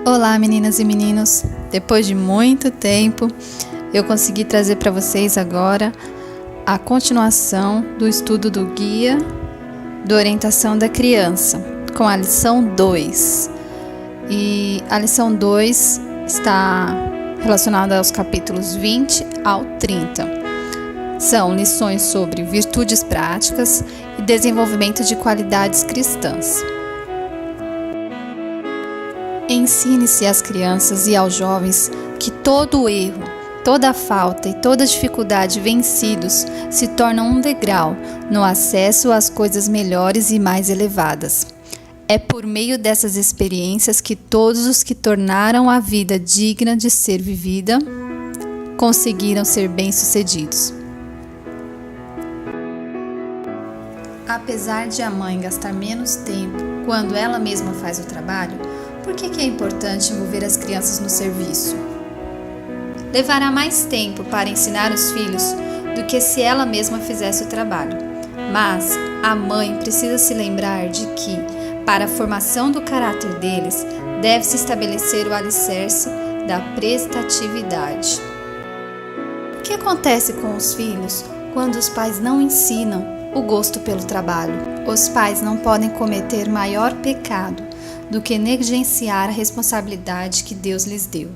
Olá, meninas e meninos! Depois de muito tempo, eu consegui trazer para vocês agora a continuação do estudo do Guia de Orientação da Criança, com a lição 2. E a lição 2 está relacionada aos capítulos 20 ao 30. São lições sobre virtudes práticas e desenvolvimento de qualidades cristãs. Ensine-se às crianças e aos jovens que todo erro, toda falta e toda dificuldade vencidos se tornam um degrau no acesso às coisas melhores e mais elevadas. É por meio dessas experiências que todos os que tornaram a vida digna de ser vivida conseguiram ser bem-sucedidos. Apesar de a mãe gastar menos tempo quando ela mesma faz o trabalho, por que é importante envolver as crianças no serviço? Levará mais tempo para ensinar os filhos do que se ela mesma fizesse o trabalho. Mas a mãe precisa se lembrar de que, para a formação do caráter deles, deve-se estabelecer o alicerce da prestatividade. O que acontece com os filhos quando os pais não ensinam o gosto pelo trabalho? Os pais não podem cometer maior pecado do que negligenciar a responsabilidade que Deus lhes deu,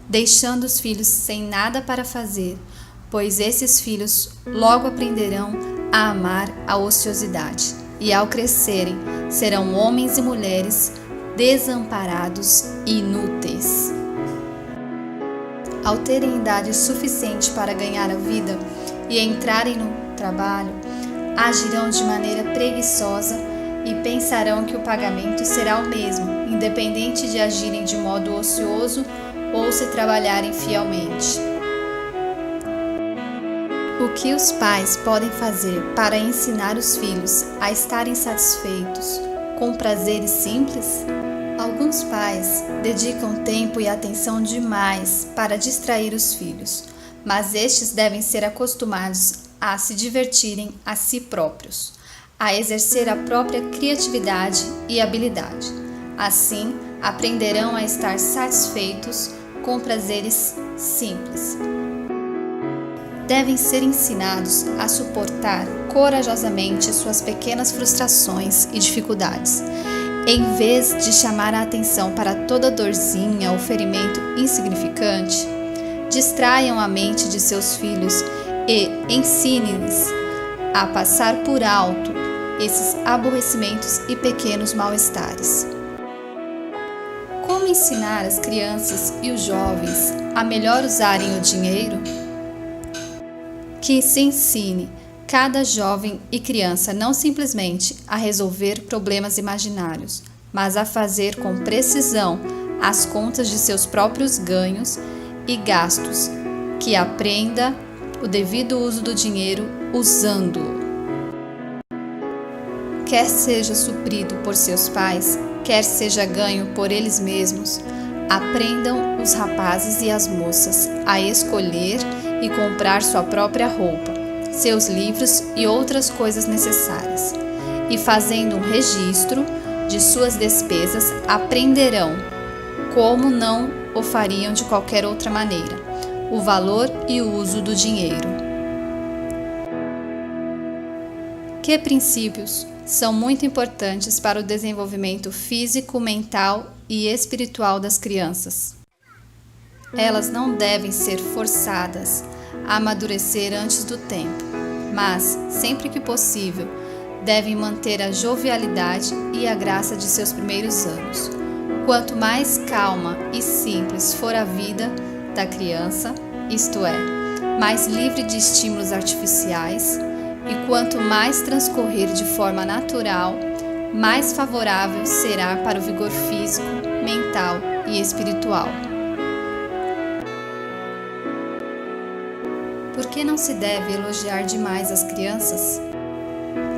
deixando os filhos sem nada para fazer, pois esses filhos logo aprenderão a amar a ociosidade e, ao crescerem, serão homens e mulheres desamparados e inúteis. Ao terem idade suficiente para ganhar a vida e entrarem no trabalho, agirão de maneira preguiçosa e pensarão que o pagamento será o mesmo, independente de agirem de modo ocioso ou se trabalharem fielmente. O que os pais podem fazer para ensinar os filhos a estarem satisfeitos com prazeres simples? Alguns pais dedicam tempo e atenção demais para distrair os filhos, mas estes devem ser acostumados a se divertirem a si próprios, a exercer a própria criatividade e habilidade. Assim, aprenderão a estar satisfeitos com prazeres simples. Devem ser ensinados a suportar corajosamente suas pequenas frustrações e dificuldades. Em vez de chamar a atenção para toda dorzinha ou ferimento insignificante, distraiam a mente de seus filhos e ensinem-lhes a passar por alto esses aborrecimentos e pequenos mal-estares. Como ensinar as crianças e os jovens a melhor usarem o dinheiro? Que se ensine cada jovem e criança não simplesmente a resolver problemas imaginários, mas a fazer com precisão as contas de seus próprios ganhos e gastos, que aprenda o devido uso do dinheiro usando-o. Quer seja suprido por seus pais, quer seja ganho por eles mesmos, aprendam os rapazes e as moças a escolher e comprar sua própria roupa, seus livros e outras coisas necessárias. E fazendo um registro de suas despesas, aprenderão, como não o fariam de qualquer outra maneira, o valor e o uso do dinheiro. Que princípios são muito importantes para o desenvolvimento físico, mental e espiritual das crianças? Elas não devem ser forçadas a amadurecer antes do tempo, mas, sempre que possível, devem manter a jovialidade e a graça de seus primeiros anos. Quanto mais calma e simples for a vida da criança, isto é, mais livre de estímulos artificiais, e quanto mais transcorrer de forma natural, mais favorável será para o vigor físico, mental e espiritual. Por que não se deve elogiar demais as crianças?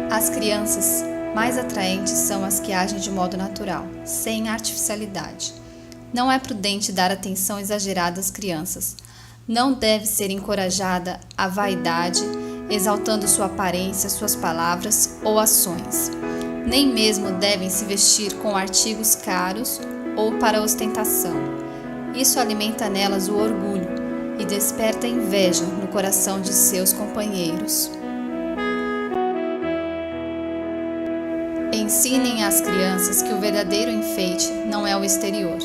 As crianças mais atraentes são as que agem de modo natural, sem artificialidade. Não é prudente dar atenção exagerada às crianças. Não deve ser encorajada a vaidade, exaltando sua aparência, suas palavras ou ações. Nem mesmo devem se vestir com artigos caros ou para a ostentação. Isso alimenta nelas o orgulho e desperta inveja no coração de seus companheiros. Ensinem às crianças que o verdadeiro enfeite não é o exterior.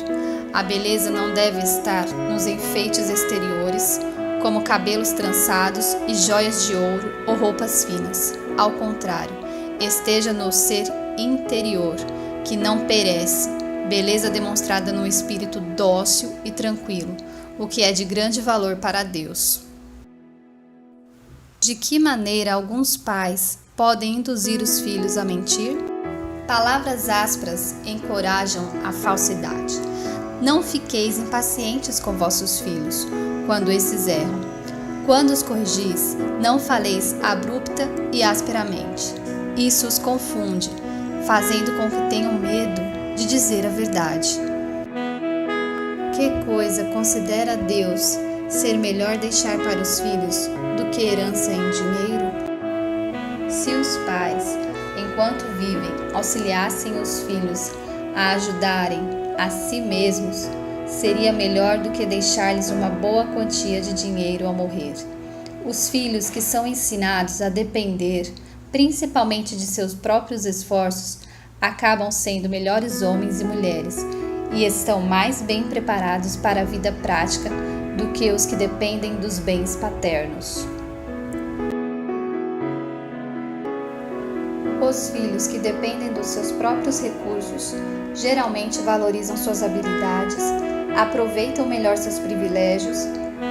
A beleza não deve estar nos enfeites exteriores, como cabelos trançados e joias de ouro ou roupas finas. Ao contrário, esteja no ser interior, que não perece, beleza demonstrada no espírito dócil e tranquilo, o que é de grande valor para Deus. De que maneira alguns pais podem induzir os filhos a mentir? Palavras ásperas encorajam a falsidade. Não fiqueis impacientes com vossos filhos, quando esses erram. Quando os corrigis, não faleis abrupta e asperamente. Isso os confunde, fazendo com que tenham medo de dizer a verdade. Que coisa considera Deus ser melhor deixar para os filhos do que herança em dinheiro? Se os pais, enquanto vivem, auxiliassem os filhos a ajudarem a si mesmos, seria melhor do que deixar-lhes uma boa quantia de dinheiro ao morrer. Os filhos que são ensinados a depender, principalmente de seus próprios esforços, acabam sendo melhores homens e mulheres e estão mais bem preparados para a vida prática do que os que dependem dos bens paternos. Os filhos que dependem dos seus próprios recursos geralmente valorizam suas habilidades, aproveitam melhor seus privilégios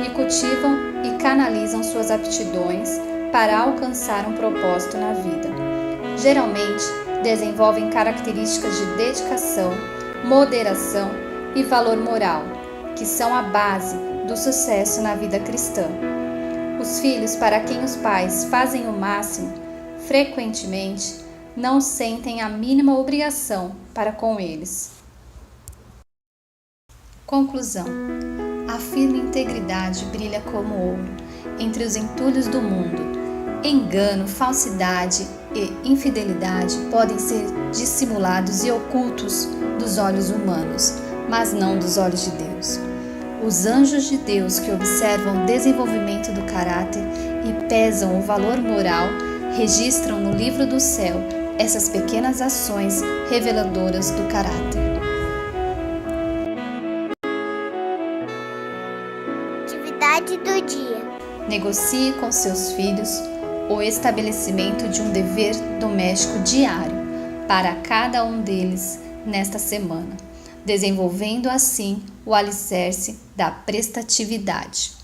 e cultivam e canalizam suas aptidões para alcançar um propósito na vida. Geralmente, desenvolvem características de dedicação, moderação e valor moral, que são a base do sucesso na vida cristã. Os filhos para quem os pais fazem o máximo, frequentemente, não sentem a mínima obrigação para com eles. Conclusão. A firme integridade brilha como ouro entre os entulhos do mundo. Engano, falsidade e infidelidade podem ser dissimulados e ocultos dos olhos humanos, mas não dos olhos de Deus. Os anjos de Deus que observam o desenvolvimento do caráter e pesam o valor moral registram no livro do céu essas pequenas ações reveladoras do caráter. Atividade do dia. Negocie com seus filhos o estabelecimento de um dever doméstico diário para cada um deles nesta semana, desenvolvendo assim o alicerce da prestatividade.